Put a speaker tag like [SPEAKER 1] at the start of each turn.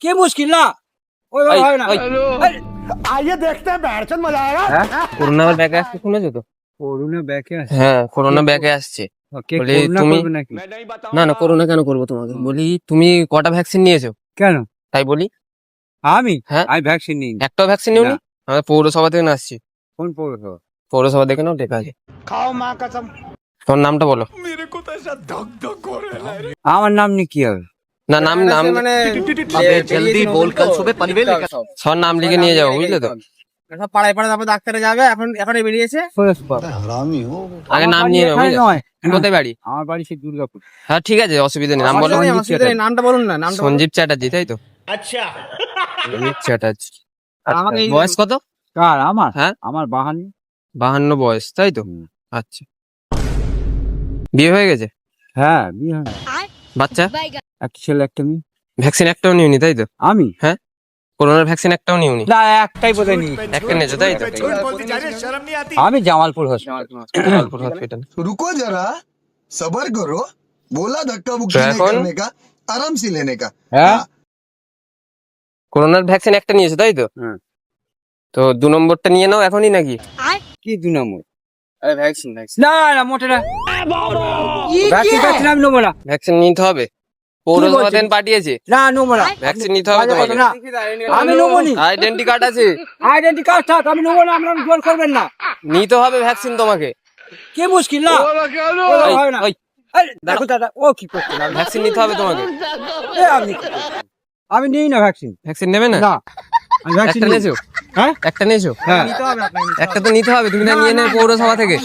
[SPEAKER 1] কি মুশকিল না ওই হয় না
[SPEAKER 2] आइए देखते हैं बैठचंद मजा आएगा
[SPEAKER 3] করোনা ব্যাকে আসছে শুনেছো তো?
[SPEAKER 1] করোনা ব্যাকে আছে
[SPEAKER 3] হ্যাঁ, করোনা ব্যাকে আসছে।
[SPEAKER 1] কে
[SPEAKER 3] বলি
[SPEAKER 1] করোনা
[SPEAKER 3] তুমি-
[SPEAKER 1] করবে নাকি
[SPEAKER 3] না না, করোনা কেন করবো তোমাকে? বলি তুমি কটা ভ্যাকসিন নিয়েছো?
[SPEAKER 1] কেন
[SPEAKER 3] তাই বলি।
[SPEAKER 1] আমি
[SPEAKER 3] হ্যাঁ।
[SPEAKER 1] আমি ভ্যাকসিন নিই
[SPEAKER 3] একটাও ভ্যাকসিন নিওনি?
[SPEAKER 1] না।
[SPEAKER 3] আমরা পৌরসভা থেকে না আসছি।
[SPEAKER 1] কোন পৌরসভা
[SPEAKER 3] পৌরসভা দেখে নাও, দেখা আছে।
[SPEAKER 2] खाओ माँ कसम
[SPEAKER 3] তোমার নামটা বলো।
[SPEAKER 1] আমার নাম নিয়ে কি হবে
[SPEAKER 3] না, নাম নাম
[SPEAKER 1] মানে
[SPEAKER 4] जल्दी बोल कल सुबह पनवेल लेकर
[SPEAKER 3] সব নাম লিখে নিয়ে যাবো, বুঝলে তো?
[SPEAKER 4] सब পাড়ায় পাড়ায় তারপর ডাক্তারে যাবে এখন বেরিয়েছে
[SPEAKER 3] আগে নাম নিয়ে নাও, বুঝলে?
[SPEAKER 1] নয়
[SPEAKER 3] কোথায় বাড়ি?
[SPEAKER 1] আমার বাড়ি সেই দুর্গাপুর
[SPEAKER 3] হ্যাঁ ঠিক আছে, অসুবিধা নেই। নাম বলো।
[SPEAKER 4] নামটা বলুন না নামটা
[SPEAKER 3] সঞ্জীব চ্যাটার্জি, তাই তো? আচ্ছা, সঞ্জীব চ্যাটার্জি।
[SPEAKER 4] আমাকে এই-
[SPEAKER 3] বয়স কত?
[SPEAKER 1] কার আমার
[SPEAKER 3] হ্যাঁ।
[SPEAKER 1] আমার 52
[SPEAKER 3] 52 বয়স, তাই তো?
[SPEAKER 1] হুম।
[SPEAKER 3] আচ্ছা, বিয়ে হয়ে গেছে?
[SPEAKER 1] হ্যাঁ বিয়ে হয়নি।
[SPEAKER 3] বাচ্চা?
[SPEAKER 1] একটা ছেলে একটা মেয়ে
[SPEAKER 3] ভ্যাকসিন একটাও নিওনি, তাই তো?
[SPEAKER 1] আমি
[SPEAKER 3] করোনার ভ্যাকসিন একটাও নিওনি?
[SPEAKER 1] না একটাই বোধহয় নিই
[SPEAKER 3] একটা নিয়েছো, তাই তো?
[SPEAKER 1] আমি জামালপুর হসপিটাল
[SPEAKER 3] জামালপুর হসপিটাল।
[SPEAKER 5] रुको जरा सबर करो बोला धक्का
[SPEAKER 3] तो
[SPEAKER 5] मुक्की नहीं
[SPEAKER 3] कौन?
[SPEAKER 5] करने का आराम से लेने का
[SPEAKER 1] হ্যাঁ
[SPEAKER 3] করোনার ভ্যাকসিন একটা নিয়েছো, তাই তো?
[SPEAKER 1] হুম।
[SPEAKER 3] তো 2 নম্বরটা নিয়ে নাও এখনই নাকি?
[SPEAKER 1] কি 2 নম্বর
[SPEAKER 3] ভ্যাকসিন
[SPEAKER 1] না না মোটে না ভ্যাকসিন আমি নেবো না
[SPEAKER 3] ভ্যাকসিন নিতে হবে। পৌরসভা
[SPEAKER 1] বলছেন?
[SPEAKER 3] থেকে পাঠিয়েছে,
[SPEAKER 1] না নেবো না
[SPEAKER 3] ভ্যাকসিন নিতে হবে
[SPEAKER 1] বাজে কথা
[SPEAKER 3] তোমাকে।
[SPEAKER 1] না আমি নেবো নি
[SPEAKER 3] আইডেন্টি কার্ড আছে,
[SPEAKER 1] আইডেন্টি কার্ড থাক আমি নেবো না আপনারা জোর করবেন না
[SPEAKER 3] নিতে হবে ভ্যাকসিন তোমাকে।
[SPEAKER 1] কি মুশকিল না
[SPEAKER 3] ওই,
[SPEAKER 1] হয় না
[SPEAKER 3] ওই,
[SPEAKER 1] এই, দেখো দাদা ও কি করছে না
[SPEAKER 3] ভ্যাকসিন নিতে হবে তোমাকে।
[SPEAKER 1] আমি নিই না ভ্যাকসিন
[SPEAKER 3] ভ্যাকসিন নেবে না?
[SPEAKER 1] না আমি ভ্যাকসিন
[SPEAKER 3] একটা নিয়েছো?
[SPEAKER 1] হ্যাঁ
[SPEAKER 3] একটা নিয়েছো?
[SPEAKER 1] হ্যাঁ
[SPEAKER 3] একটা তো নিতে হবে, তুমি না নিয়ে নেবে পৌরসভা থেকে।